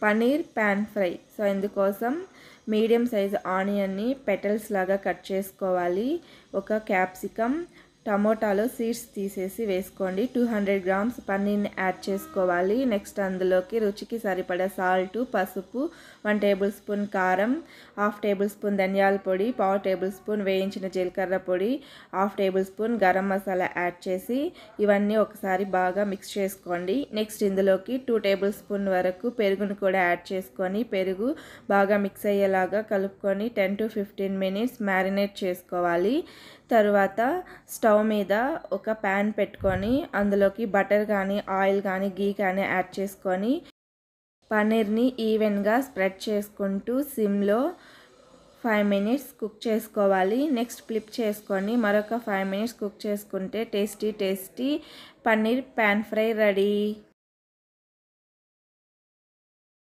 Paneer pan fry. So ఇందుకోసం medium size ఆనియన్ని petals లాగా కట్ చేసుకోవాలి. ఒక క్యాప్సికమ్, టమోటాలో సీడ్స్ తీసేసి వేసుకోండి. 200 గ్రామ్స్ పన్నీర్ని యాడ్ చేసుకోవాలి. నెక్స్ట్ అందులోకి రుచికి సరిపడా సాల్ట్, పసుపు, 1 టేబుల్ స్పూన్ కారం, 1/2 టేబుల్ స్పూన్ ధనియాల పొడి, 1/4 టేబుల్ స్పూన్ వేయించిన జీలకర్ర పొడి, 1/2 table spoon garam masala add చేసి ఇవన్నీ ఒకసారి బాగా మిక్స్ చేసుకోండి. నెక్స్ట్ ఇందులోకి 2 టేబుల్ స్పూన్ వరకు పెరుగును కూడా యాడ్ చేసుకొని పెరుగు బాగా మిక్స్ అయ్యేలాగా కలుపుకొని 10 to 15 మినిట్స్ మ్యారినేట్ చేసుకోవాలి. తరువాత స్టవ్ మీద ఒక ప్యాన్ పెట్టుకొని అందులోకి బటర్ కానీ ఆయిల్ కానీ గీ కానీ యాడ్ చేసుకొని పన్నీర్ని ఈవెన్గా స్ప్రెడ్ చేసుకుంటూ సిమ్లో 5 మినిట్స్ కుక్ చేసుకోవాలి. నెక్స్ట్ ఫ్లిప్ చేసుకొని మరొక 5 మినిట్స్ కుక్ చేసుకుంటే tasty paneer pan fry ready.